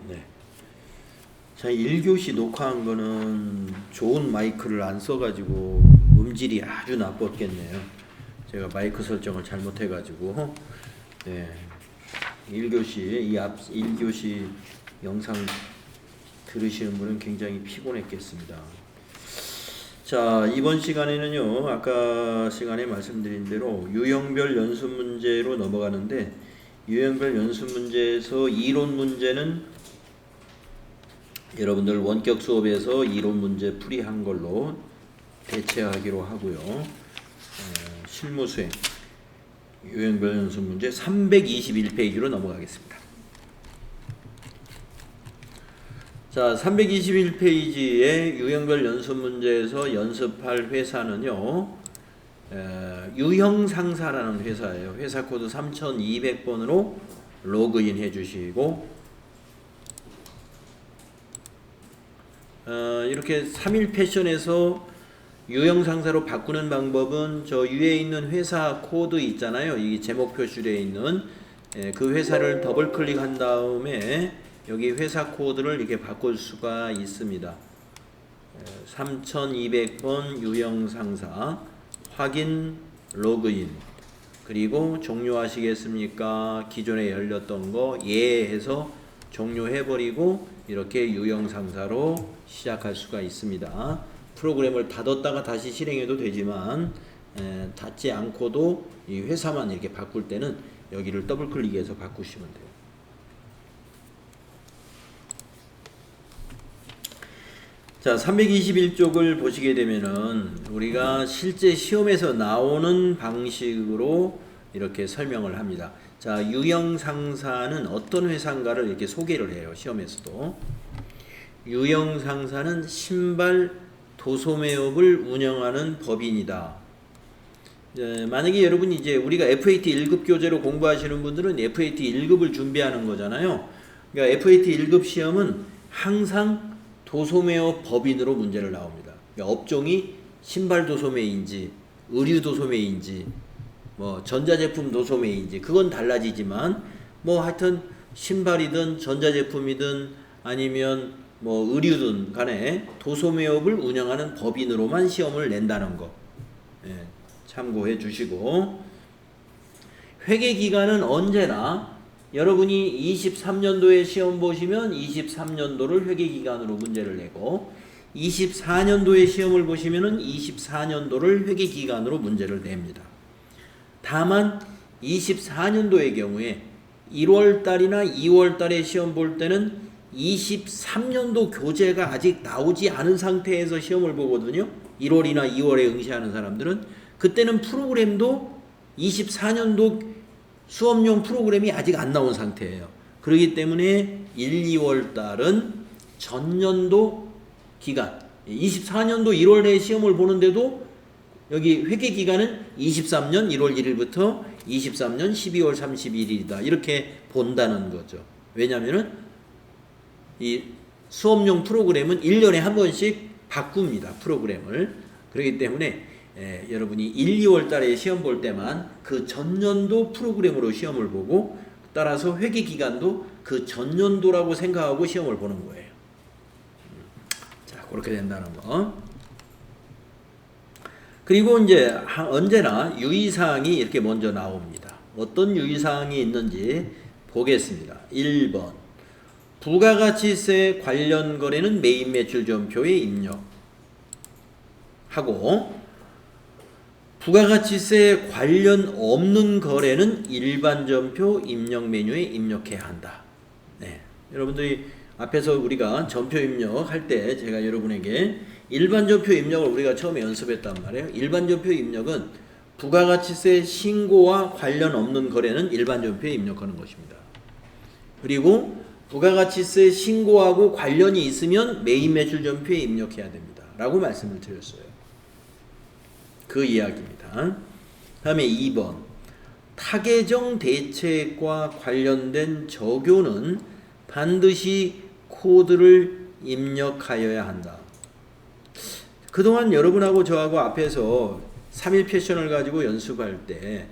네. 자, 1교시 녹화한 거는 좋은 마이크를 안 써가지고 음질이 아주 나빴겠네요. 제가 마이크 설정을 잘못해가지고. 네. 1교시, 이 앞 1교시 영상 들으시는 분은 굉장히 피곤했겠습니다. 자, 이번 시간에는요, 아까 시간에 말씀드린 대로 유형별 연습 문제로 넘어가는데, 유형별 연습 문제에서 이론 문제는 여러분들 원격 수업에서 이론 문제 풀이한 걸로 대체하기로 하고요. 실무 수행 유형별 연습 문제 321페이지로 넘어가겠습니다. 자, 321페이지의 유형별 연습 문제에서 연습할 회사는요, 유형상사라는 회사예요. 회사 코드 3200번으로 로그인 해주시고, 이렇게 3일 패션에서 유형상사로 바꾸는 방법은 저 위에 있는 회사 코드 있잖아요. 이 제목 표시되어 있는 그 회사를 더블 클릭한 다음에 여기 회사 코드를 이렇게 바꿀 수가 있습니다. 3200번 유형상사 확인 로그인, 그리고 종료하시겠습니까? 기존에 열렸던 거 예 해서 종료해버리고 이렇게 유형상사로 시작할 수가 있습니다. 프로그램을 닫았다가 다시 실행해도 되지만 닫지 않고도 이 회사만 이렇게 바꿀 때는 여기를 더블 클릭해서 바꾸시면 돼요. 자, 321쪽을 보시게 되면은 우리가 실제 시험에서 나오는 방식으로 이렇게 설명을 합니다. 자, 유형상사는 어떤 회사인가를 이렇게 소개를 해요. 시험에서도. 유형상사는 신발 도소매업을 운영하는 법인이다. 만약에 여러분이 이제 우리가 FAT 1급 교재로 공부하시는 분들은 FAT 1급을 준비하는 거잖아요. 그러니까 FAT 1급 시험은 항상 도소매업 법인으로 문제를 나옵니다. 그러니까 업종이 신발 도소매인지 의류 도소매인지 뭐 전자제품 도소매인지 그건 달라지지만 뭐 하여튼 신발이든 전자제품이든 아니면 뭐 의류든 간에 도소매업을 운영하는 법인으로만 시험을 낸다는 거 참고해 주시고, 회계기간은 언제나 여러분이 23년도에 시험 보시면 23년도를 회계기간으로 문제를 내고 24년도에 시험을 보시면은 24년도를 회계기간으로 문제를 냅니다. 다만 24년도의 경우에 1월달이나 2월달에 시험 볼 때는 23년도 교재가 아직 나오지 않은 상태에서 시험을 보거든요. 1월이나 2월에 응시하는 사람들은 그때는 프로그램도 24년도 수업용 프로그램이 아직 안 나온 상태예요. 그렇기 때문에 1, 2월 달은 전년도 기간 24년도 1월에 시험을 보는데도 여기 회계기간은 23년 1월 1일부터 23년 12월 31일이다. 이렇게 본다는 거죠. 왜냐하면 이 수업용 프로그램은 1년에 한 번씩 바꿉니다. 프로그램을. 그렇기 때문에 여러분이 1, 2월 달에 시험 볼 때만 그 전년도 프로그램으로 시험을 보고, 따라서 회계기간도 그 전년도라고 생각하고 시험을 보는 거예요. 자, 그렇게 된다는 거. 그리고 이제 언제나 유의사항이 이렇게 먼저 나옵니다. 어떤 유의사항이 있는지 보겠습니다. 1번 부가가치세 관련 거래는 메인 매출 전표에 입력하고, 부가가치세 관련 없는 거래는 일반 전표 입력 메뉴에 입력해야 한다. 네. 여러분들이 앞에서 우리가 전표 입력할 때 제가 여러분에게 일반 전표 입력을 우리가 처음에 연습했단 말이에요. 일반 전표 입력은 부가가치세 신고와 관련 없는 거래는 일반 전표에 입력하는 것입니다. 그리고 부가가치세 신고하고 관련이 있으면 메인 매출 전표에 입력해야 됩니다. 라고 말씀을 드렸어요. 그 이야기입니다. 다음에 2번 타계정 대책과 관련된 적용은 반드시 코드를 입력하여야 한다. 그동안 여러분하고 저하고 앞에서 3일 패션을 가지고 연습할 때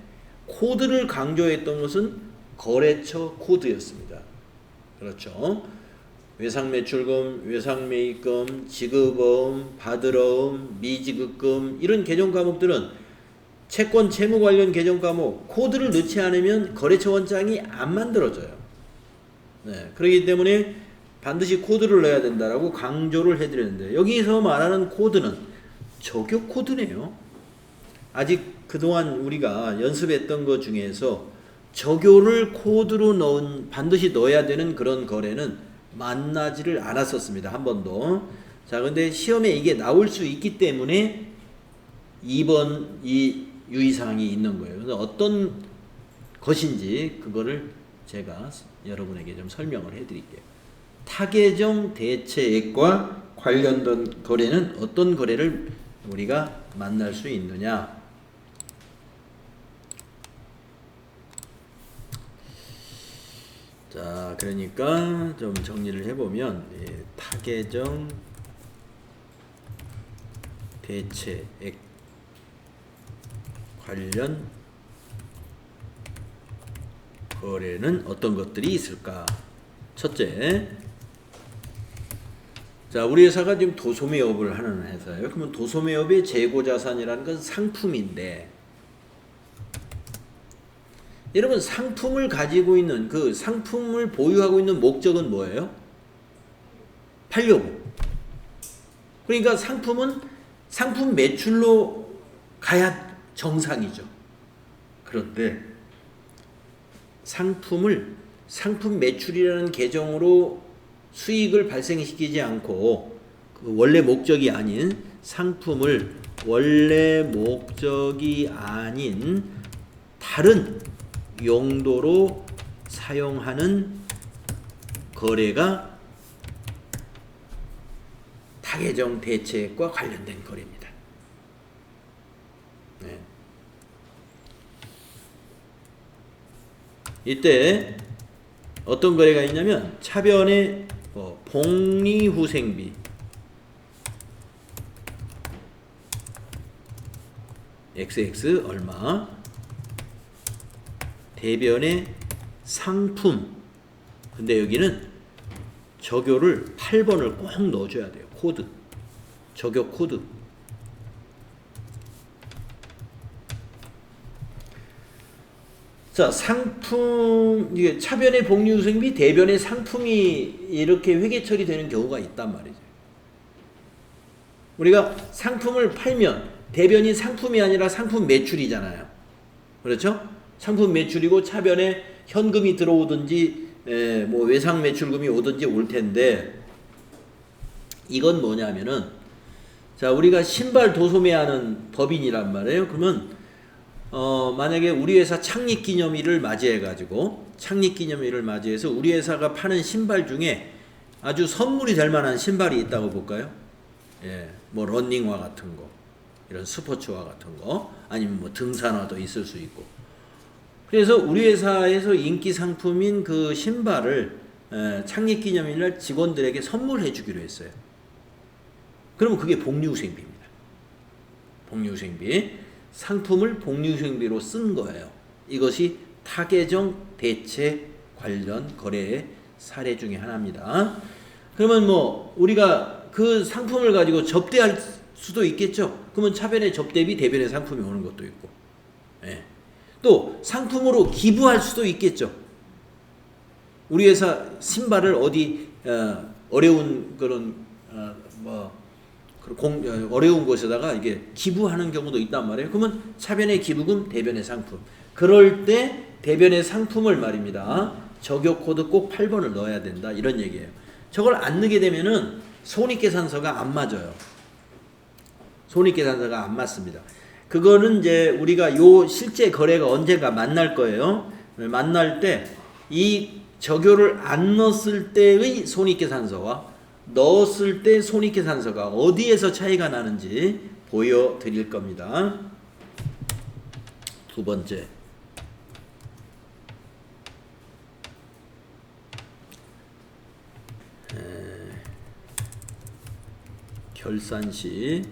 코드를 강조했던 것은 거래처 코드였습니다. 그렇죠. 외상매출금, 외상매입금, 지급어음, 받을어음, 미지급금 이런 계정 과목들은 채권 채무 관련 계정 과목 코드를 넣지 않으면 거래처 원장이 안 만들어져요. 네, 그렇기 때문에 반드시 코드를 넣어야 된다라고 강조를 해드렸는데 여기서 말하는 코드는 적용 코드네요. 아직 그동안 우리가 연습했던 것 중에서 적용을 코드로 반드시 넣어야 되는 그런 거래는 만나지를 않았었습니다. 한 번도. 자, 근데 시험에 이게 나올 수 있기 때문에 2번 이 유의사항이 있는 거예요. 그래서 어떤 것인지 그거를 제가 여러분에게 좀 설명을 해드릴게요. 타계정 대체액과 관련된 거래는 어떤 거래를 우리가 만날 수 있느냐. 자, 그러니까 좀 정리를 해보면 타계정 대체액 관련 거래는 어떤 것들이 있을까? 첫째, 자, 우리 회사가 지금 도소매업을 하는 회사예요. 그러면 도소매업의 재고자산이라는 건 상품인데, 여러분 상품을 가지고 있는 그 상품을 보유하고 있는 목적은 뭐예요? 팔려고. 그러니까 상품은 상품 매출로 가야 정상이죠. 그런데 상품 매출이라는 계정으로 수익을 발생시키지 않고 그 원래 목적이 아닌 상품을 원래 목적이 아닌 다른 용도로 사용하는 거래가 타계정 대체액과 관련된 거래입니다. 네. 이때 어떤 거래가 있냐면 차변의 복리후생비 XX 얼마, 대변의 상품. 근데 여기는 적요를 8번을 꼭 넣어줘야 돼요. 코드, 적요 코드. 자, 상품, 이게 차변의 복리후생비, 대변의 상품이 이렇게 회계 처리되는 경우가 있단 말이죠. 우리가 상품을 팔면 대변이 상품이 아니라 상품 매출이잖아요. 그렇죠? 상품 매출이고 차변에 현금이 들어오든지 뭐 외상 매출금이 오든지 올 텐데, 이건 뭐냐면은, 자, 우리가 신발 도소매하는 법인이란 말이에요. 그러면 만약에 우리 회사 창립기념일을 맞이해가지고 창립기념일을 맞이해서 우리 회사가 파는 신발 중에 아주 선물이 될 만한 신발이 있다고 볼까요? 예, 뭐 러닝화 같은 거, 이런 스포츠화 같은 거, 아니면 뭐 등산화도 있을 수 있고. 그래서 우리 회사에서 인기 상품인 그 신발을 창립기념일날 직원들에게 선물해 주기로 했어요. 그러면 그게 복리후생비입니다. 복리후생비. 상품을 복리후생비로 쓴 거예요. 이것이 타계정 대체 관련 거래의 사례 중에 하나입니다. 그러면 뭐 우리가 그 상품을 가지고 접대할 수도 있겠죠. 그러면 차변의 접대비, 대변의 상품이 오는 것도 있고, 예. 또 상품으로 기부할 수도 있겠죠. 우리 회사 신발을 어디 어려운 그런 어려운 곳에다가 이게 기부하는 경우도 있단 말이에요. 그러면 차변의 기부금, 대변의 상품. 그럴 때 대변의 상품을 말입니다. 적요 코드 꼭 8번을 넣어야 된다, 이런 얘기예요. 저걸 안 넣게 되면은 손익계산서가 안 맞아요. 손익계산서가 안 맞습니다. 그거는 이제 우리가 요 실제 거래가 언젠가 만날 거예요. 만날 때 이 적요를 안 넣었을 때의 손익계산서와 넣었을 때 손익계산서가 어디에서 차이가 나는지 보여드릴 겁니다. 두 번째, 결산시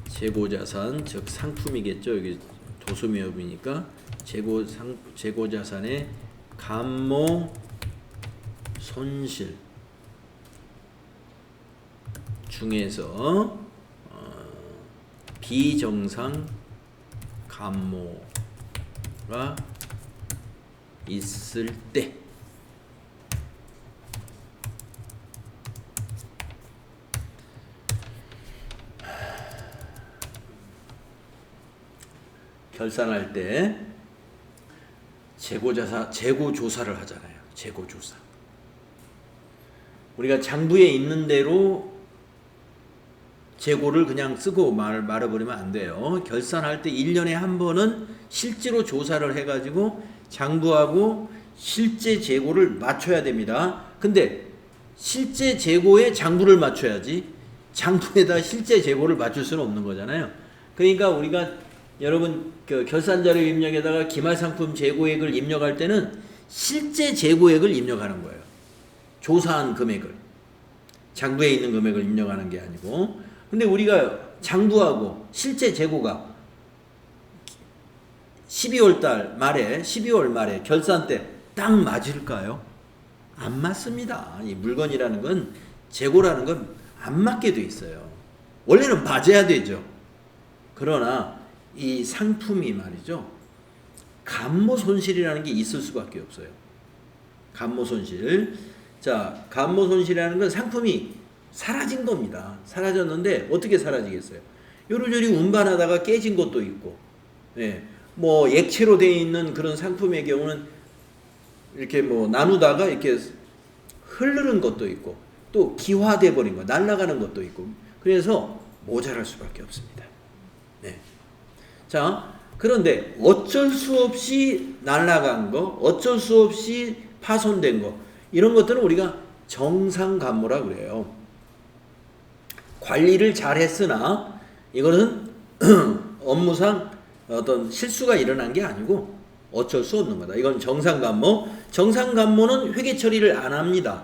재고자산, 즉 상품이겠죠. 여기 도소매업이니까 재고자산의 감모 손실 중에서 비정상 감모가 있을 때 결산할 때 재고조사를 하잖아요. 재고조사. 우리가 장부에 있는 대로 재고를 그냥 쓰고 말아버리면 안 돼요. 결산할 때 1년에 한 번은 실제로 조사를 해가지고 장부하고 실제 재고를 맞춰야 됩니다. 근데 실제 재고에 장부를 맞춰야지 장부에다 실제 재고를 맞출 수는 없는 거잖아요. 그러니까 우리가 여러분 그 결산자료 입력에다가 기말상품 재고액을 입력할 때는 실제 재고액을 입력하는 거예요. 조사한 금액을. 장부에 있는 금액을 입력하는 게 아니고. 근데 우리가 장부하고 실제 재고가 12월 말에 결산 때 딱 맞을까요? 안 맞습니다. 이 물건이라는 건 재고라는 건 안 맞게 돼 있어요. 원래는 맞아야 되죠. 그러나 이 상품이 말이죠. 감모 손실이라는 게 있을 수밖에 없어요. 감모 손실. 자, 감모 손실이라는 건 상품이 사라진 겁니다. 사라졌는데 어떻게 사라지겠어요? 요리조리 운반하다가 깨진 것도 있고, 뭐 액체로 되어 있는 그런 상품의 경우는 이렇게 뭐 나누다가 이렇게 흐르는 것도 있고, 또 기화돼 버린 거, 날아가는 것도 있고, 그래서 모자랄 수밖에 없습니다. 자, 그런데 어쩔 수 없이 날아간 거, 어쩔 수 없이 파손된 거, 이런 것들은 우리가 정상감모라 그래요. 관리를 잘 했으나 이거는 업무상 어떤 실수가 일어난 게 아니고 어쩔 수 없는 거다. 이건 정상감모. 정상감모는 회계 처리를 안 합니다.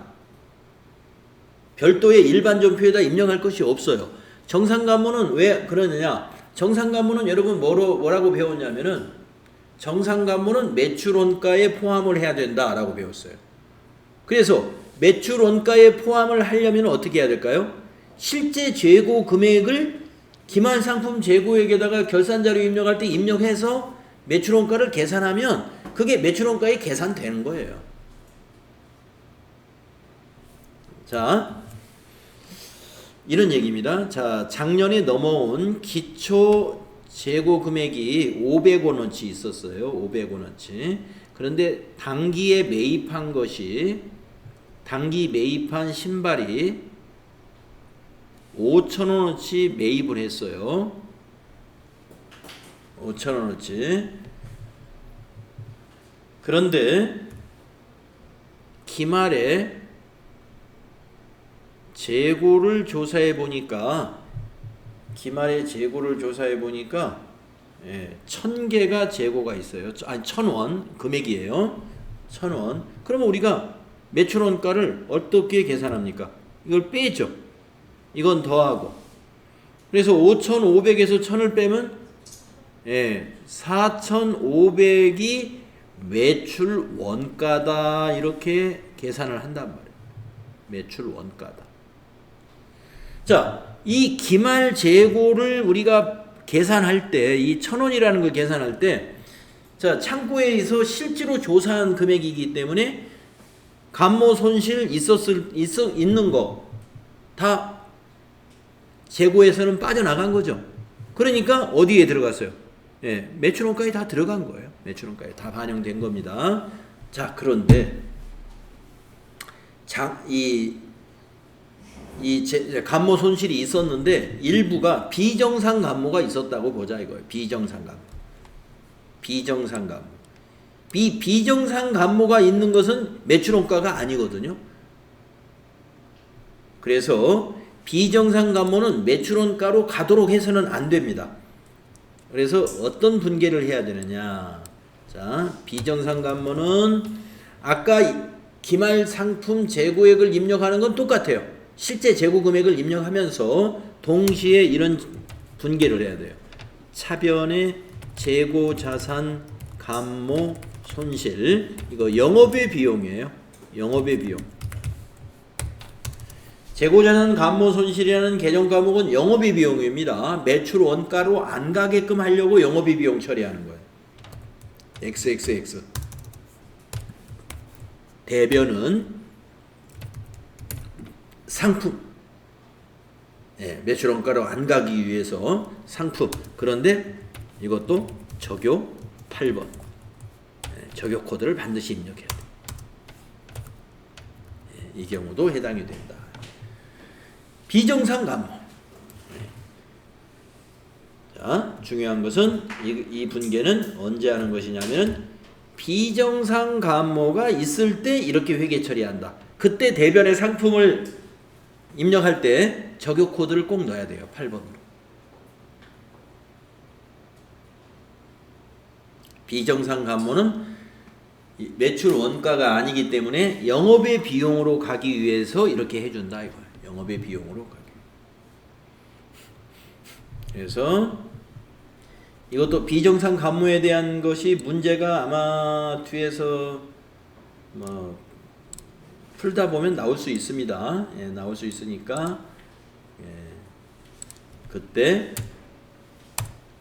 별도의 일반전표에다 입력할 것이 없어요. 정상감모는 왜 그러느냐? 정상감모는 여러분 뭐라고 배웠냐면은 정상감모는 매출원가에 포함을 해야 된다라고 배웠어요. 그래서 매출원가에 포함을 하려면 어떻게 해야 될까요? 실제 재고 금액을 기말상품 재고액에다가 결산자료 입력할 때 입력해서 매출원가를 계산하면 그게 매출원가에 계산되는 거예요. 자, 이런 얘기입니다. 자, 작년에 넘어온 기초 재고 금액이 500원어치 있었어요. 500원어치. 그런데 단기에 매입한 신발이 5,000원어치 매입을 했어요. 5,000원어치. 그런데 기말에 재고를 조사해 보니까 1,000개가 재고가 있어요. 아니 1,000원 금액이에요. 1,000원. 그러면 우리가 매출원가를 어떻게 계산합니까? 이걸 빼죠. 이건 더하고. 그래서 5,500에서 1,000을 빼면 4,500이 매출 원가다 이렇게 계산을 한단 말이에요. 매출 원가다. 자, 이 기말 재고를 우리가 계산할 때, 이 1,000원이라는 걸 계산할 때, 자, 창고에서 실제로 조사한 금액이기 때문에 감모 손실 있는 거 다 재고에서는 빠져나간 거죠. 그러니까 어디에 들어갔어요? 매출원가에 다 들어간 거예요. 매출원가에 다 반영된 겁니다. 자, 그런데 감모 손실이 있었는데 일부가 비정상 감모가 있었다고 보자 이거예요. 비정상 감모. 비정상 감모가 있는 것은 매출원가가 아니거든요. 그래서 비정상 감모는 매출원가로 가도록 해서는 안 됩니다. 그래서 어떤 분계를 해야 되느냐? 자, 비정상 감모는 아까 기말 상품 재고액을 입력하는 건 똑같아요. 실제 재고 금액을 입력하면서 동시에 이런 분계를 해야 돼요. 차변의 재고 자산 감모 손실. 이거 영업의 비용이에요. 영업의 비용. 재고자산 감모 손실이라는 개정 과목은 영업이 비용입니다. 매출 원가로 안 가게끔 하려고 영업이 비용 처리하는 거예요. XXX. 대변은 상품. 매출 원가로 안 가기 위해서 상품. 그런데 이것도 적요 8번. 적요 코드를 반드시 입력해야 돼. 이 경우도 해당이 된다. 비정상 감모. 자, 중요한 것은 이 분계는 언제 하는 것이냐면 비정상 감모가 있을 때 이렇게 회계 처리한다. 그때 대변의 상품을 입력할 때 적요 코드를 꼭 넣어야 돼요. 8번으로. 비정상 감모는 매출 원가가 아니기 때문에 영업의 비용으로 가기 위해서 이렇게 해준다 이거예요. 영업의 비용으로 가기. 그래서 이것도 비정상 감모에 대한 것이 문제가 아마 뒤에서 뭐 풀다 보면 나올 수 있습니다. 나올 수 있으니까 그때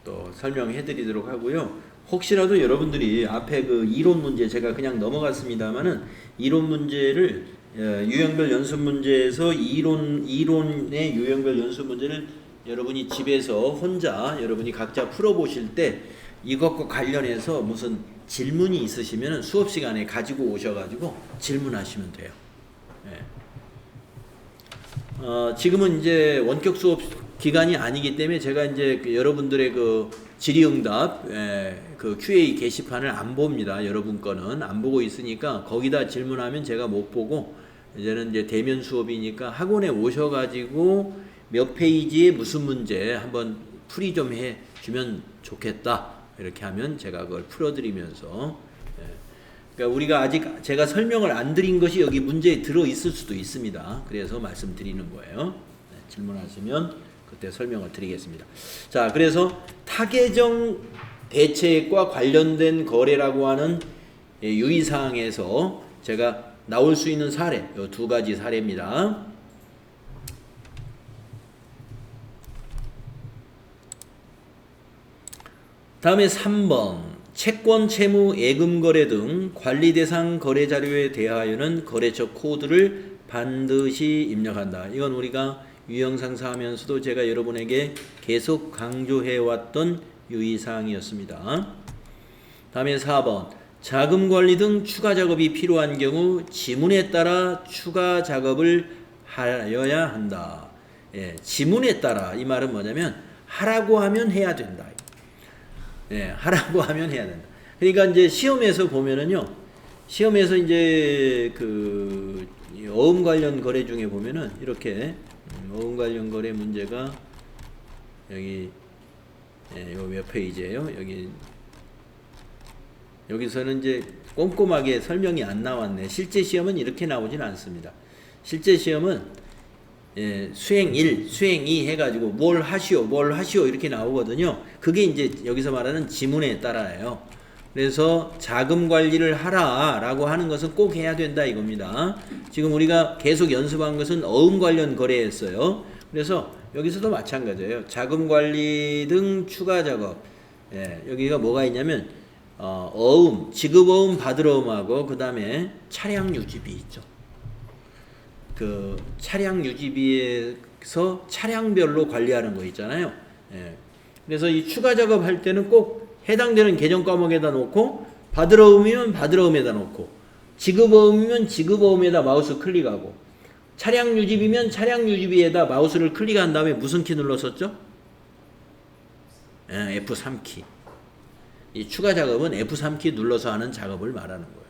또 설명해 드리도록 하고요. 혹시라도 여러분들이 앞에 그 이론 문제 제가 그냥 넘어갔습니다만은 이론 문제를 유형별 연습 문제에서 이론의 유형별 연습 문제를 여러분이 집에서 혼자 여러분이 각자 풀어보실 때 이것과 관련해서 무슨 질문이 있으시면 수업 시간에 가지고 오셔가지고 질문하시면 돼요. 지금은 이제 원격 수업 기간이 아니기 때문에 제가 이제 여러분들의 그 질의응답 그 QA 게시판을 안 봅니다. 여러분 거는 안 보고 있으니까 거기다 질문하면 제가 못 보고 이제는 이제 대면 수업이니까 학원에 오셔가지고 몇 페이지에 무슨 문제 한번 풀이 좀 해 주면 좋겠다. 이렇게 하면 제가 그걸 풀어드리면서 그러니까 우리가 아직 제가 설명을 안 드린 것이 여기 문제에 들어 있을 수도 있습니다. 그래서 말씀드리는 거예요. 질문하시면 그때 설명을 드리겠습니다. 자, 그래서 타계정 대체액과 관련된 거래라고 하는 유의사항에서 제가 나올 수 있는 사례, 이 두 가지 사례입니다. 다음에 3번 채권, 채무, 예금 거래 등 관리 대상 거래 자료에 대하여는 거래처 코드를 반드시 입력한다. 이건 우리가 유형상사 하면서도 제가 여러분에게 계속 강조해 왔던 유의사항이었습니다. 다음에 4번 자금 관리 등 추가 작업이 필요한 경우 지문에 따라 추가 작업을 하여야 한다. 지문에 따라 이 말은 뭐냐면 하라고 하면 해야 된다. 하라고 하면 해야 된다. 그러니까 이제 시험에서 보면은요, 시험에서 이제 그 어음 관련 거래 중에 보면은 이렇게 어음 관련 거래 문제가 여기 요 몇 페이지예요? 여기서는 이제 꼼꼼하게 설명이 안 나왔네. 실제 시험은 이렇게 나오진 않습니다. 실제 시험은 수행 1, 수행 2 해가지고 뭘 하시오 이렇게 나오거든요. 그게 이제 여기서 말하는 지문에 따라예요. 그래서 자금 관리를 하라 라고 하는 것은 꼭 해야 된다 이겁니다. 지금 우리가 계속 연습한 것은 어음 관련 거래였어요. 그래서 여기서도 마찬가지예요. 자금 관리 등 추가 작업. 여기가 뭐가 있냐면 어음, 지급어음, 받을어음하고 그 다음에 차량 유지비 있죠. 그 차량 유지비에서 차량별로 관리하는 거 있잖아요. 그래서 이 추가 작업 할 때는 꼭 해당되는 계정 과목에다 놓고 받을어음이면 받을어음에다 놓고 지급어음이면 지급어음에다 마우스 클릭하고 차량 유지비면 차량 유지비에다 마우스를 클릭한 다음에 무슨 키 눌렀었죠? F3키. 이 추가 작업은 F3키 눌러서 하는 작업을 말하는 거예요.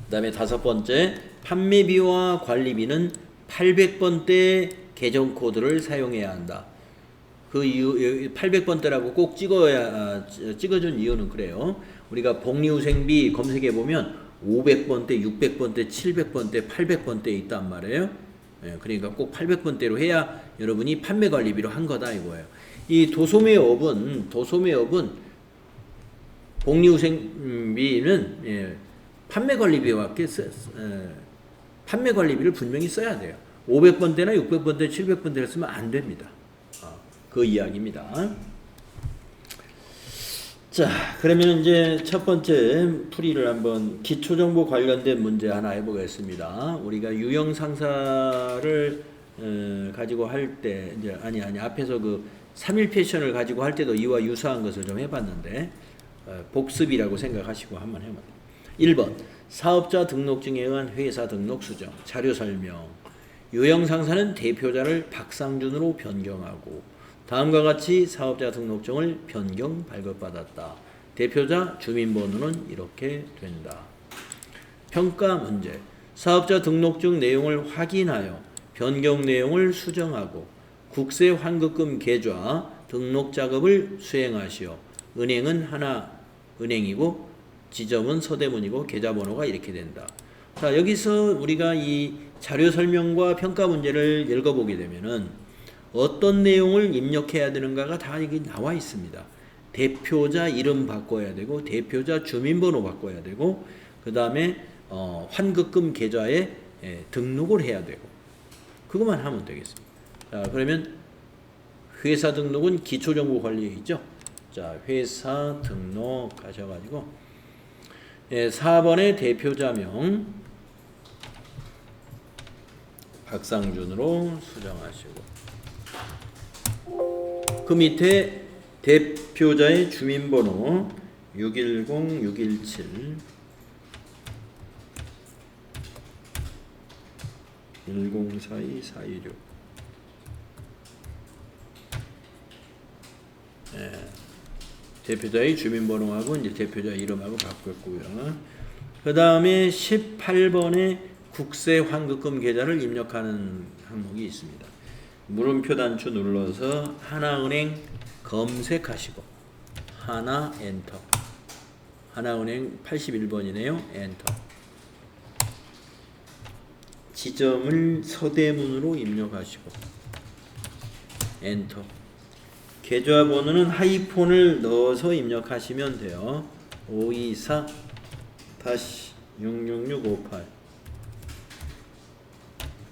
그 다음에 5번째, 판매비와 관리비는 800번대 계정 코드를 사용해야 한다. 그 이유 800번대라고 꼭 찍어준 이유는 그래요. 우리가 복리후생비 검색해 보면 500번대, 600번대, 700번대, 800번대 있단 말이에요. 그러니까 꼭 800번대로 해야 여러분이 판매 관리비로 한 거다 이거예요. 이 도소매업은 복리후생비는 판매 관리비와 판매 관리비를 분명히 써야 돼요. 500번대나 600번대, 700번대를 쓰면 안 됩니다. 그 이야기입니다. 자, 그러면 이제 첫 번째 풀이를 한번 기초정보 관련된 문제 하나 해보겠습니다. 우리가 유형 상사를 가지고 할 때, 이제 아니 앞에서 그 3일 패션을 가지고 할 때도 이와 유사한 것을 좀 해봤는데 복습이라고 생각하시고 한번 해봐요. 1번 사업자 등록증에 의한 회사 등록 수정 자료 설명. 유형 상사는 대표자를 박상준으로 변경하고 다음과 같이 사업자 등록증을 변경 발급받았다. 대표자 주민번호는 이렇게 된다. 평가 문제. 사업자 등록증 내용을 확인하여 변경 내용을 수정하고 국세 환급금 계좌 등록 작업을 수행하시오. 은행은 하나은행이고 지점은 서대문이고 계좌번호가 이렇게 된다. 자, 여기서 우리가 이 자료 설명과 평가 문제를 읽어보게 되면은 어떤 내용을 입력해야 되는가가 다 여기 나와 있습니다. 대표자 이름 바꿔야 되고 대표자 주민번호 바꿔야 되고 그 다음에 환급금 계좌에 등록을 해야 되고 그것만 하면 되겠습니다. 자, 그러면 회사 등록은 기초정보관리에 있죠. 자, 회사 등록 하셔가지고 4번에 대표자명 박상준으로 수정하시고 그 밑에 대표자의 주민번호 610-617 1042-426 대표자의 주민번호하고 이제 대표자 이름하고 바꿨고요. 그 다음에 18번에 국세 환급금 계좌를 입력하는 항목이 있습니다. 물음표 단추 눌러서 하나은행 검색하시고 하나 엔터. 하나은행 81번이네요. 엔터. 지점을 서대문으로 입력하시고 엔터. 계좌번호는 하이폰을 넣어서 입력하시면 돼요. 524-66658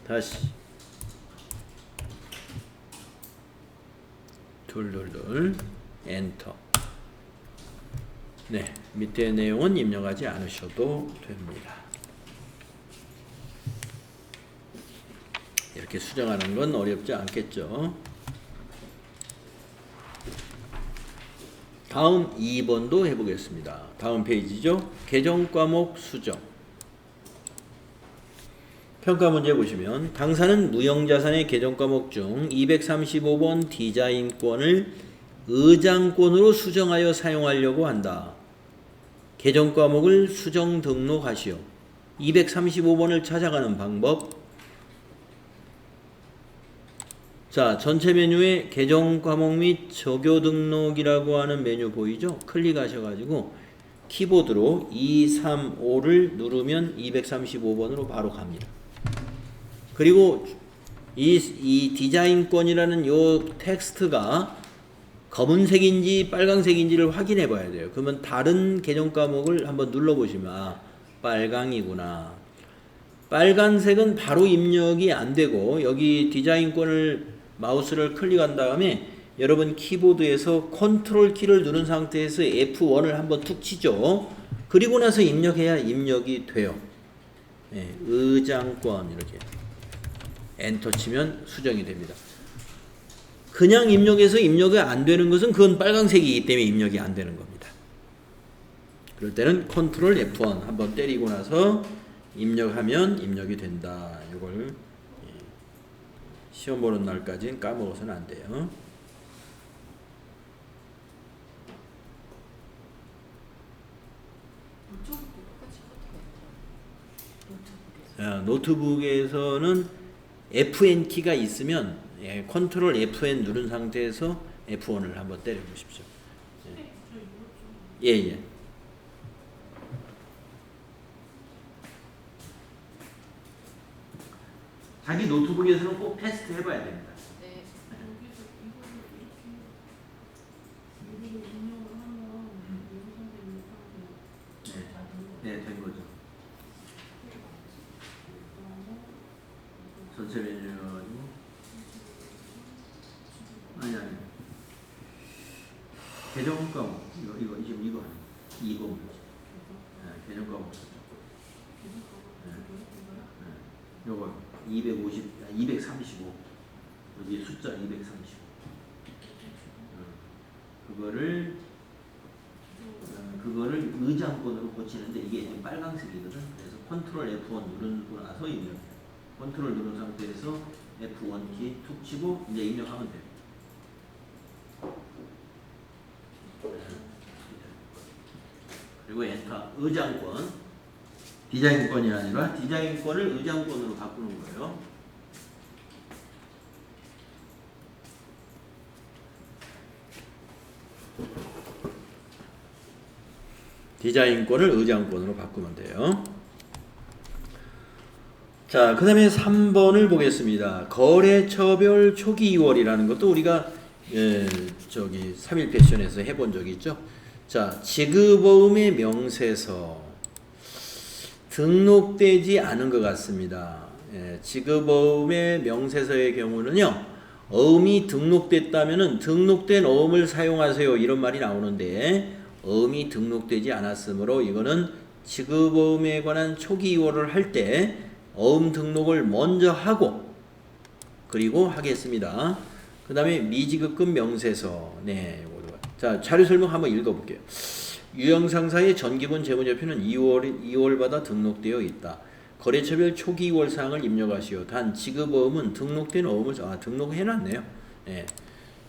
다시 둘둘둘 엔터. 네, 밑에 내용은 입력하지 않으셔도 됩니다. 이렇게 수정하는 건 어렵지 않겠죠. 다음 2번도 해보겠습니다. 다음 페이지죠. 계정과목 수정. 평가 문제 보시면 당사는 무형자산의 계정과목 중 235번 디자인권을 의장권으로 수정하여 사용하려고 한다. 계정과목을 수정 등록하시오. 235번을 찾아가는 방법. 자, 전체 메뉴에 계정과목 및 적요 등록이라고 하는 메뉴 보이죠? 클릭하셔가지고 키보드로 2, 3, 5를 누르면 235번으로 바로 갑니다. 그리고 이 디자인권이라는 요 텍스트가 검은색인지 빨강색인지를 확인해 봐야 돼요. 그러면 다른 계정 과목을 한번 눌러 보시면 빨강이구나. 빨간색은 바로 입력이 안 되고 여기 디자인권을 마우스를 클릭한 다음에 여러분 키보드에서 컨트롤 키를 누른 상태에서 F1을 한번 툭 치죠. 그리고 나서 입력해야 입력이 돼요. 네, 의장권 이렇게 엔터 치면 수정이 됩니다. 그냥 입력해서 입력이 안 되는 것은 그건 빨간색이기 때문에 입력이 안 되는 겁니다. 그럴 때는 컨트롤 F1 한번 때리고 나서 입력하면 입력이 된다. 이걸 시험 보는 날까지는 까먹어서는 안 돼요. 노트북에서는 FN 키가 있으면 컨트롤 FN 누른 상태에서 F1을 한번 때려 보십시오. 예. 자기 노트북에서는 꼭 테스트 해봐야 됩니다. 네. 네, 된 거죠. 전체 메뉴 아니 계정 과목 이거 지금 이거 계정 과목 요거 235 여기 숫자 235 그거를 의장권으로 고치는데 이게 지금 빨강색이거든. 그래서 컨트롤 F1 누르고 나서 입력해요. 컨트롤 누른 상태에서 F1 키 툭 치고 이제 입력하면 돼요. 그리고 엔터. 의장권 디자인권이 아니라 디자인권을 의장권으로 바꾸는 거예요. 디자인권을 의장권으로 바꾸면 돼요. 자, 그 다음에 3번을 보겠습니다. 거래처별 초기 2월이라는 것도 우리가 3일 패션에서 해본 적이 있죠. 자, 지급어음의 명세서 등록되지 않은 것 같습니다. 지급어음의 명세서의 경우는요, 어음이 등록됐다면은 등록된 어음을 사용하세요 이런 말이 나오는데 어음이 등록되지 않았으므로 이거는 지급어음에 관한 초기 2월을 할 때 어음 등록을 먼저 하고 그리고 하겠습니다. 그 다음에 미지급금 명세서. 자, 자료 설명 한번 읽어볼게요. 유형상사의 전기분 재무제표는 2월마다 등록되어 있다. 거래처별 초기 2월 사항을 입력하시오. 단 지급어음은 등록된 어음을 등록해놨네요.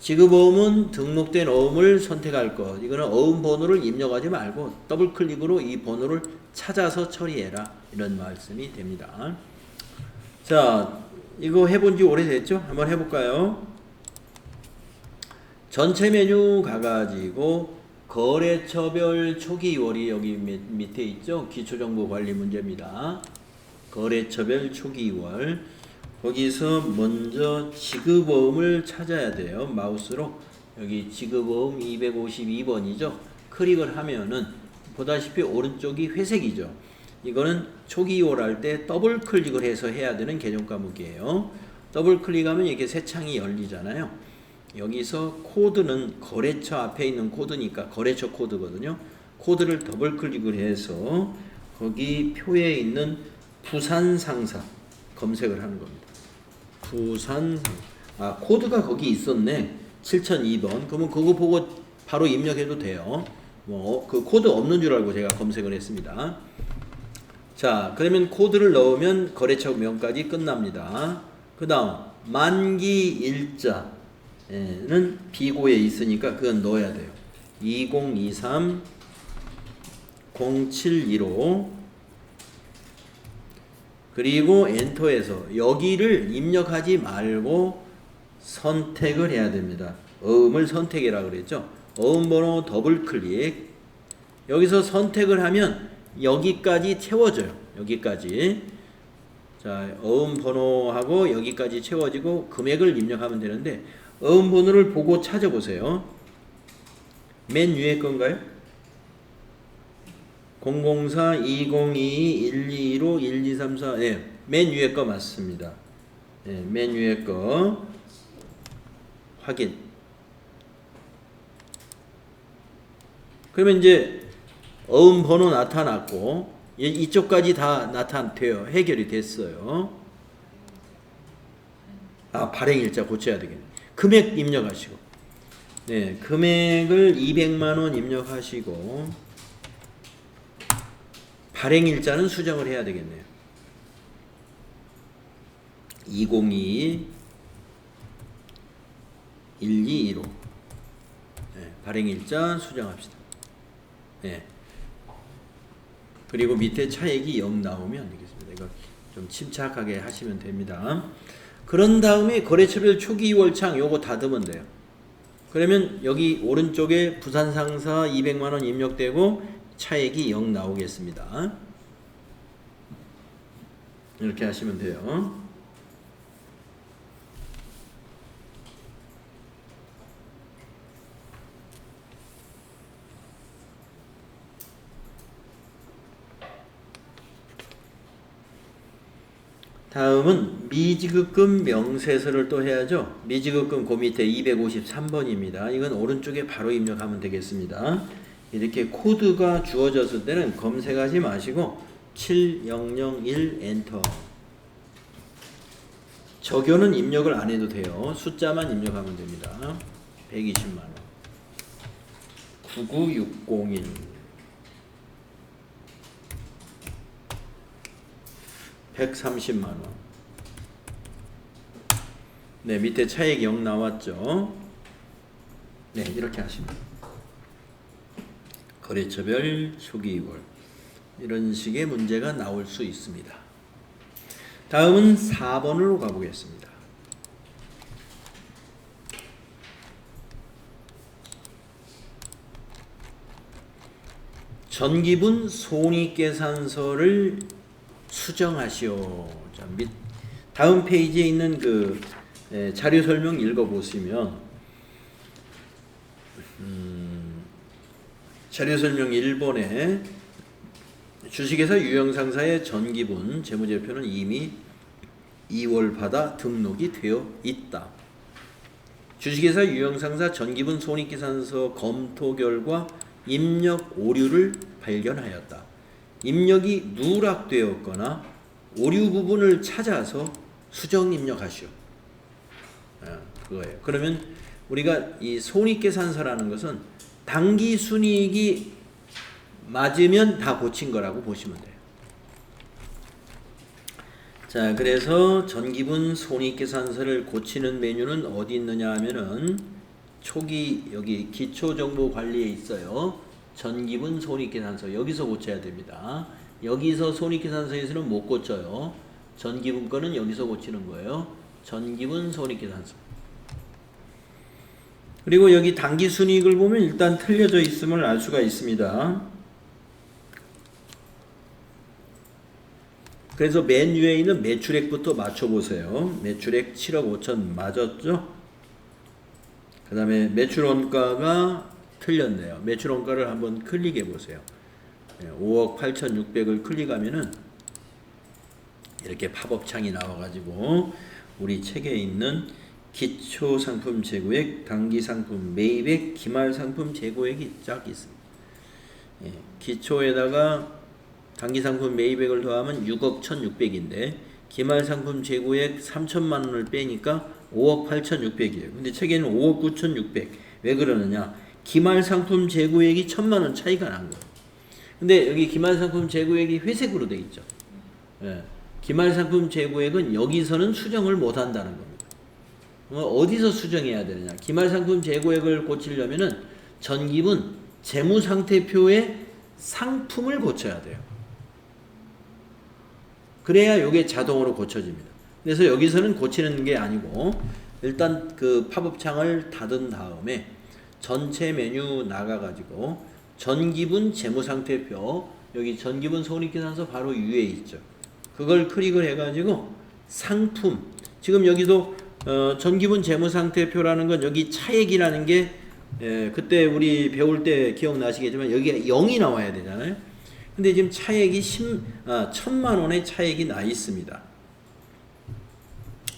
지급어음은 등록된 어음을 선택할 것. 이거는 어음 번호를 입력하지 말고 더블 클릭으로 이 번호를 찾아서 처리해라. 이런 말씀이 됩니다. 자, 이거 해본 지 오래됐죠? 한번 해볼까요? 전체 메뉴 가가지고 거래처별 초기 2월이 여기 밑에 있죠? 기초정보관리 문제입니다. 거래처별 초기 2월. 거기서 먼저 지급어음을 찾아야 돼요. 마우스로 여기 지급어음 252번이죠. 클릭을 하면은 보다시피 오른쪽이 회색이죠. 이거는 초기 2월 할 때 더블 클릭을 해서 해야 되는 계정 과목이에요. 더블 클릭하면 이렇게 새 창이 열리잖아요. 여기서 코드는 거래처 앞에 있는 코드니까 거래처 코드거든요. 코드를 더블 클릭을 해서 거기 표에 있는 부산상사 검색을 하는 겁니다. 코드가 거기 있었네. 7002번. 그러면 그거 보고 바로 입력해도 돼요. 그 코드 없는 줄 알고 제가 검색을 했습니다. 자, 그러면 코드를 넣으면 거래처 명까지 끝납니다. 그 다음 만기 일자는 비고에 있으니까 그건 넣어야 돼요. 2023 0715 그리고 엔터에서 여기를 입력하지 말고 선택을 해야 됩니다. 어음을 선택해라 그랬죠. 어음 번호 더블 클릭. 여기서 선택을 하면 여기까지 채워져요. 여기까지. 자, 어음 번호하고 여기까지 채워지고 금액을 입력하면 되는데 어음 번호를 보고 찾아보세요. 맨 위에 건가요? 004 2022 1215 1234 맨 위에 거 맞습니다. 맨 위에 거 확인. 그러면 이제 어음 번호 나타났고 이쪽까지 다 나타돼요. 해결이 됐어요. 발행일자 고쳐야 되겠네. 금액 입력하시고 금액을 200만원 입력하시고 발행일자는 수정을 해야 되겠네요. 202 1215 발행일자 수정합시다. 그리고 밑에 차액이 0 나오면 되겠습니다. 이거 좀 침착하게 하시면 됩니다. 그런 다음에 거래처별 초기 2월창 요거 닫으면 돼요. 그러면 여기 오른쪽에 부산상사 200만원 입력되고 차액이 0 나오겠습니다. 이렇게 하시면 돼요. 다음은 미지급금 명세서를 또 해야죠. 미지급금 그 밑에 253번입니다. 이건 오른쪽에 바로 입력하면 되겠습니다. 이렇게 코드가 주어졌을 때는 검색하지 마시고 7001 엔터. 적요는 입력을 안 해도 돼요. 숫자만 입력하면 됩니다. 120만원 99601 130만원. 네, 밑에 차액 0 나왔죠. 네, 이렇게 하시면 거래처별 초기이월 이런 식의 문제가 나올 수 있습니다. 다음은 4번으로 가보겠습니다. 전기분 손익계산서를 수정하시오. 자, 다음 페이지에 있는 그 자료 설명 읽어보시면 자료 설명 1번에 주식회사 유형상사의 전기분 재무제표는 이미 2월 받아 등록이 되어 있다. 주식회사 유형상사 전기분 손익계산서 검토 결과 입력 오류를 발견하였다. 입력이 누락되었거나 오류 부분을 찾아서 수정 입력하시오. 그거예요. 그러면 우리가 이 손익계산서라는 것은 당기 순이익이 맞으면 다 고친 거라고 보시면 돼요. 자, 그래서 전기분 손익계산서를 고치는 메뉴는 어디 있느냐 하면은 초기 여기 기초정보관리에 있어요. 전기분 손익계산서 여기서 고쳐야 됩니다. 여기서 손익계산서에서는 못 고쳐요. 전기분 거는 여기서 고치는 거예요. 전기분 손익계산서. 그리고 여기 당기순이익을 보면 일단 틀려져 있음을 알 수가 있습니다. 그래서 맨 위에 있는 매출액부터 맞춰보세요. 매출액 7억 5천 맞았죠? 그 다음에 매출원가가 틀렸네요. 매출원가를 한번 클릭해 보세요. 5억 8,600을 클릭하면은 이렇게 팝업창이 나와가지고 우리 책에 있는 기초상품 재고액, 당기상품 매입액, 기말상품 재고액이 쫙 있습니다. 기초에다가 당기상품 매입액을 더하면 6억 1,600인데 기말상품 재고액 3천만 원을 빼니까 5억 8,600이에요. 근데 책에는 5억 9,600. 왜 그러느냐? 기말상품 재고액이 1,000만 원 차이가 난 거예요. 근데 여기 기말상품 재고액이 회색으로 돼 있죠. 기말상품 재고액은 여기서는 수정을 못 한다는 겁니다. 어디서 수정해야 되느냐? 기말상품 재고액을 고치려면은 전기분 재무상태표의 상품을 고쳐야 돼요. 그래야 이게 자동으로 고쳐집니다. 그래서 여기서는 고치는 게 아니고 일단 그 팝업창을 닫은 다음에 전체 메뉴 나가가지고 전기분 재무상태표 여기 전기분 손익계산서 바로 위에 있죠. 그걸 클릭을 해가지고 상품 지금 여기도 전기분 재무상태표라는 건 여기 차액이라는 게 그때 우리 배울 때 기억나시겠지만 여기에 0이 나와야 되잖아요. 근데 지금 차액이 1,000만 원의 차액이 나 있습니다.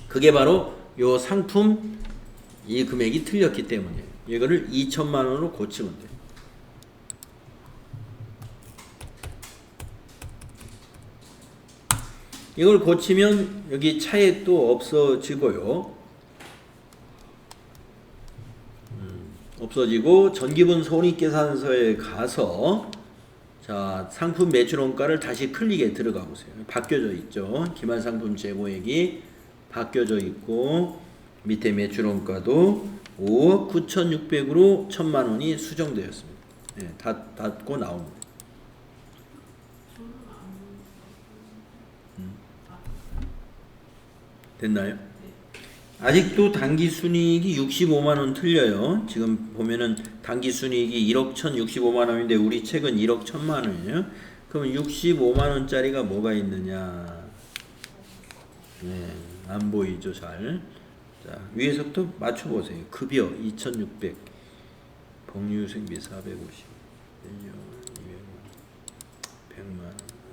그게 바로 요 상품 이 금액이 틀렸기 때문이에요. 이거를 2,000만 원으로 고치면 돼요. 이걸 고치면 여기 차액도 없어지고요. 없어지고 전기분 손익계산서에 가서 자 상품 매출원가를 다시 클릭에 들어가 보세요. 바뀌어져 있죠. 기말상품 재고액이 바뀌어져 있고 밑에 매출원가도 5억 9,600으로 1,000만 원이 수정되었습니다. 네, 닫고 나옵니다. 됐나요? 아직도 당기순이익이 65만원 틀려요. 지금 보면은 당기순이익이 1억 1,065만원인데 우리 책은 1억 1,000만원이에요. 그럼 65만원짜리가 뭐가 있느냐? 네, 안 보이죠 잘. 자, 위에서부터 맞춰보세요. 급여 2,600, 복리후생비 450, 200만, 100만,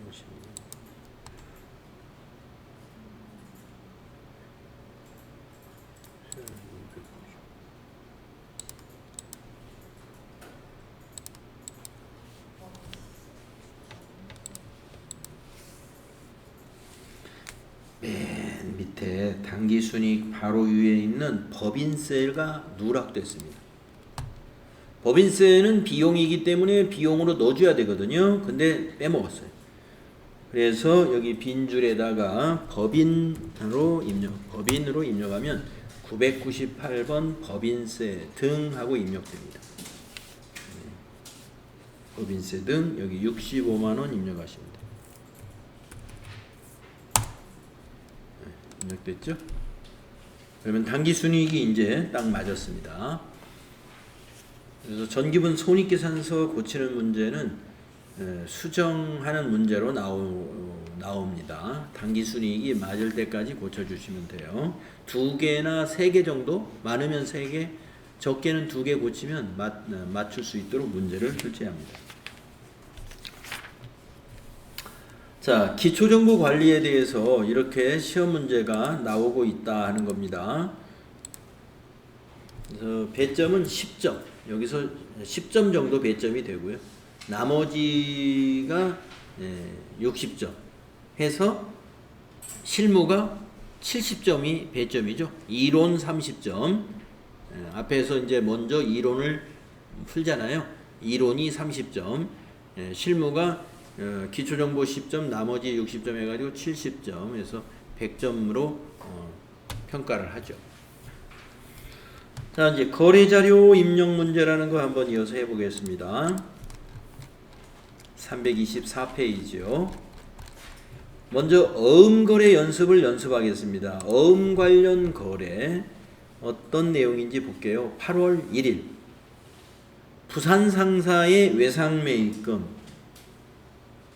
50만. 당기순이익 바로 위에 있는 법인세가 누락됐습니다. 법인세는 비용이기 때문에 비용으로 넣어줘야 되거든요. 근데 빼먹었어요. 그래서 여기 빈 줄에다가 법인으로 입력하면 998번 법인세 등 하고 입력됩니다. 법인세 등 여기 65만원 입력하십니다. 입력됐죠? 그러면 당기순이익이 이제 딱 맞았습니다. 그래서 전기분 손익계산서 고치는 문제는 수정하는 문제로 나옵니다. 당기순이익이 맞을 때까지 고쳐주시면 돼요. 2개나 3개 정도, 많으면 3개, 적게는 2개 고치면 맞출 수 있도록 문제를 출제합니다. 자, 기초정보 관리에 대해서 이렇게 시험 문제가 나오고 있다 하는 겁니다. 그래서 배점은 10점. 여기서 10점 정도 배점이 되고요. 나머지가 60점 해서 실무가 70점이 배점이죠. 이론 30점. 앞에서 이제 먼저 이론을 풀잖아요. 이론이 30점. 실무가 기초정보 10점, 나머지 60점 해가지고 70점 해서 100점으로 평가를 하죠. 자, 이제 거래자료 입력 문제라는 거 한번 이어서 해보겠습니다. 324페이지요. 먼저 어음거래 연습을 연습하겠습니다. 어음 관련 거래 어떤 내용인지 볼게요. 8월 1일 부산 상사의 외상매입금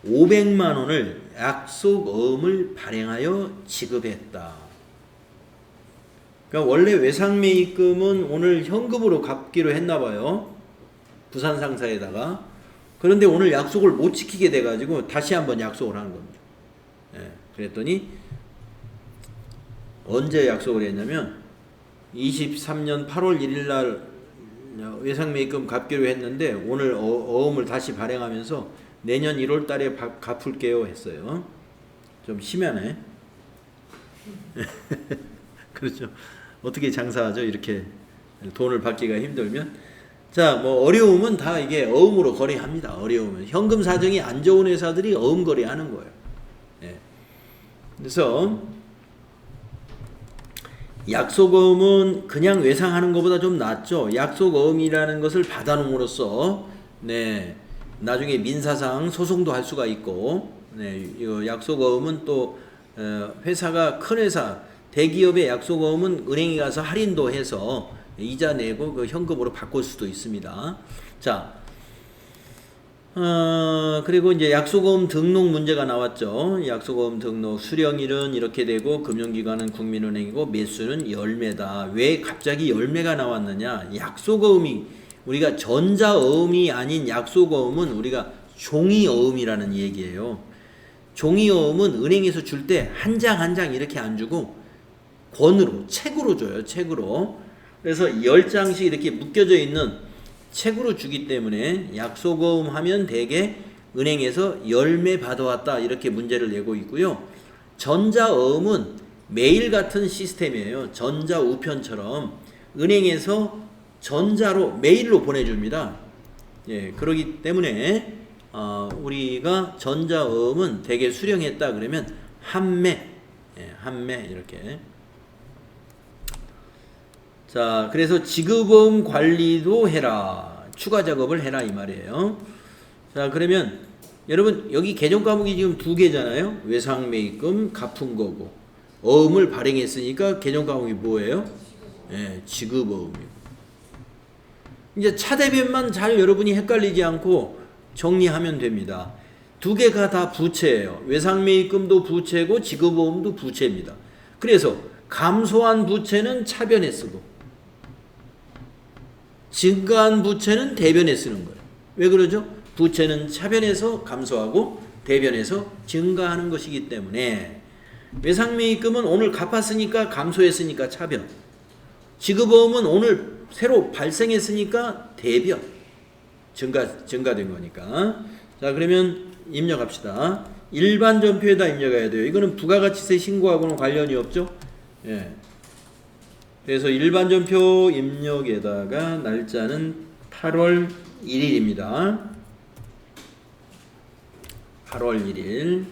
500만원을 약속 어음을 발행하여 지급했다. 그러니까 원래 외상매입금은 오늘 현금으로 갚기로 했나봐요. 부산 상사에다가. 그런데 오늘 약속을 못 지키게 돼가지고 다시 한번 약속을 하는 겁니다. 그랬더니 언제 약속을 했냐면 23년 8월 1일 날 외상매입금 갚기로 했는데 오늘 어음을 다시 발행하면서 내년 1월 달에 갚을게요 했어요. 좀 심하네. 그렇죠. 어떻게 장사하죠? 이렇게 돈을 받기가 힘들면. 자, 뭐 어려움은 다 이게 어음으로 거래합니다. 어려우면 현금 사정이 안 좋은 회사들이 어음 거래하는 거예요. 그래서 약속어음은 그냥 외상하는 것보다 좀 낫죠. 약속어음이라는 것을 받아놓음으로써 나중에 민사상 소송도 할 수가 있고, 이거 약속어음은 또 회사가 큰 회사 대기업의 약속어음은 은행에 가서 할인도 해서 이자 내고 그 현금으로 바꿀 수도 있습니다. 자, 그리고 이제 약속어음 등록 문제가 나왔죠. 약속어음 등록 수령일은 이렇게 되고 금융기관은 국민은행이고 매수는 열매다. 왜 갑자기 열매가 나왔느냐? 약속어음이 우리가 전자어음이 아닌 약속어음은 우리가 종이어음이라는 얘기예요. 종이어음은 은행에서 줄 때 한 장 한 장 이렇게 안 주고 권으로 책으로 줘요. 책으로. 그래서 10장씩 이렇게 묶여져 있는 책으로 주기 때문에 약속어음 하면 대개 은행에서 열매 받아왔다 이렇게 문제를 내고 있고요. 전자어음은 메일 같은 시스템이에요. 전자우편처럼 은행에서 전자로 메일로 보내줍니다. 그러기 때문에 우리가 전자어음은 대개 수령했다 그러면 한매 이렇게. 자, 그래서 지급어음 관리도 해라. 추가 작업을 해라 이 말이에요. 자, 그러면 여러분 여기 개정 과목이 지금 2개잖아요. 외상매입금 갚은 거고 어음을 발행했으니까 개정 과목이 뭐예요? 지급어음이고. 이제 차대변만 잘 여러분이 헷갈리지 않고 정리하면 됩니다. 2개가 다 부채예요. 외상매입금도 부채고 지급어음도 부채입니다. 그래서 감소한 부채는 차변에 쓰고 증가한 부채는 대변에 쓰는 거예요. 왜 그러죠? 부채는 차변에서 감소하고 대변에서 증가하는 것이기 때문에 외상매입금은 오늘 갚았으니까 감소했으니까 차변, 지급어음은 오늘 새로 발생했으니까 대변, 증가된 거니까. 자, 그러면 입력합시다. 일반 전표에다 입력해야 돼요. 이거는 부가가치세 신고하고는 관련이 없죠. 예. 그래서 일반전표 입력에다가 날짜는 8월 1일입니다. 8월 1일.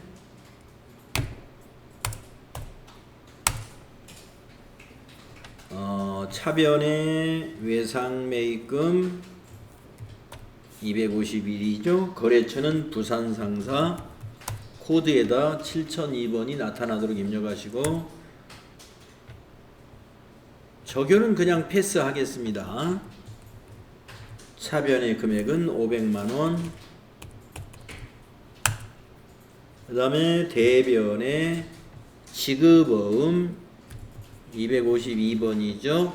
차변의 외상매입금 251이죠. 거래처는 부산상사. 코드에다 7002번이 나타나도록 입력하시고, 적용은 그냥 패스하겠습니다. 차변의 금액은 500만원. 그 다음에 대변의 지급어음 252번이죠.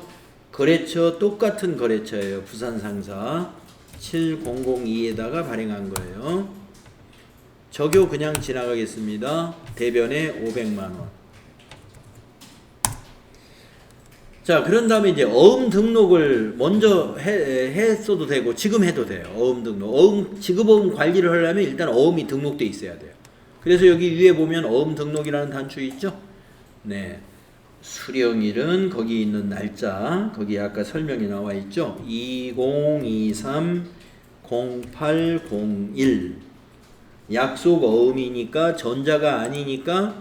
거래처 똑같은 거래처예요. 부산상사 7002에다가 발행한 거예요. 적용 그냥 지나가겠습니다. 대변에 500만원. 자, 그런 다음에 이제 어음 등록을 먼저 했어도 되고 지금 해도 돼요. 어음 등록. 지급어음 관리를 하려면 일단 어음이 등록돼 있어야 돼요. 그래서 여기 위에 보면 어음 등록이라는 단추 있죠? 네. 수령일은 거기 있는 날짜, 거기 아까 설명이 나와 있죠? 2023-0801. 약속 어음이니까 전자가 아니니까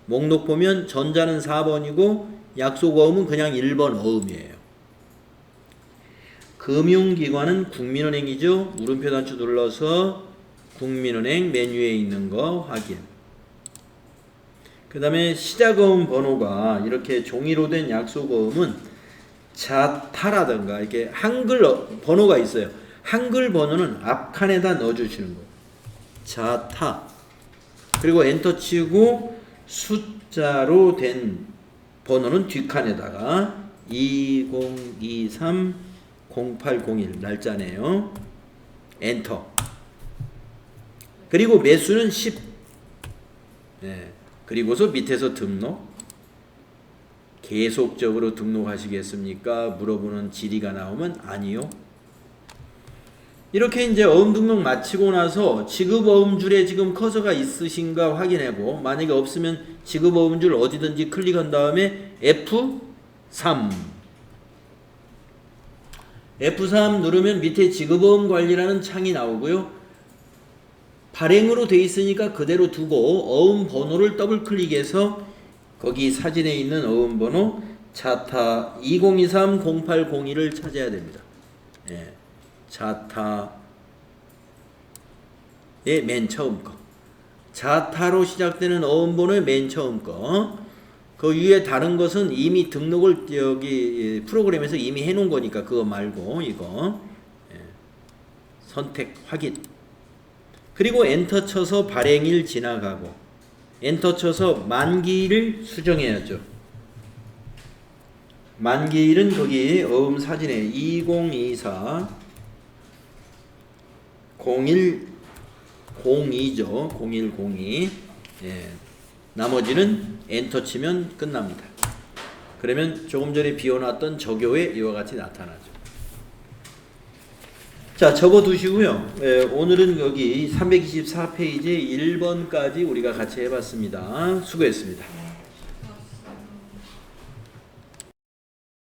목록 보면 전자는 4번이고 약속 어음은 그냥 1번 어음이에요. 금융기관은 국민은행이죠. 물음표 단추 눌러서 국민은행 메뉴에 있는 거 확인. 그 다음에 시작어음 번호가 이렇게 종이로 된 약속어음은 자타라든가 이렇게 한글 번호가 있어요. 한글 번호는 앞칸에다 넣어주시는 거예요. 자타. 그리고 엔터 치고 숫자로 된 번호는 뒷칸에다가 2023-0801 날짜네요. 엔터. 그리고 매수는 10. 네. 그리고서 밑에서 등록. 계속적으로 등록하시겠습니까? 물어보는 질의가 나오면 아니요. 이렇게 이제 어음 등록 마치고 나서 지급 어음줄에 지금 커서가 있으신가 확인하고, 만약에 없으면 지급 어음줄 어디든지 클릭한 다음에 F3 누르면 밑에 지급 어음 관리라는 창이 나오고요. 발행으로 돼 있으니까 그대로 두고 어음 번호를 더블 클릭해서 거기 사진에 있는 어음 번호 자타 2023-0801을 찾아야 됩니다. 예. 자타의 맨 처음 거. 자타로 시작되는 어음 번호의 맨 처음 거. 그 위에 다른 것은 이미 등록을 여기 프로그램에서 이미 해놓은 거니까 그거 말고 이거. 예. 선택 확인. 그리고 엔터 쳐서 발행일 지나가고 엔터 쳐서 만기일을 수정해야죠. 만기일은 거기 어음 사진에 2024 0102죠. 0102. 예. 나머지는 엔터 치면 끝납니다. 그러면 조금 전에 비워놨던 저교에 이와 같이 나타나죠. 자, 적어 두시고요. 예, 오늘은 여기 324페이지 1번까지 우리가 같이 해봤습니다. 수고했습니다.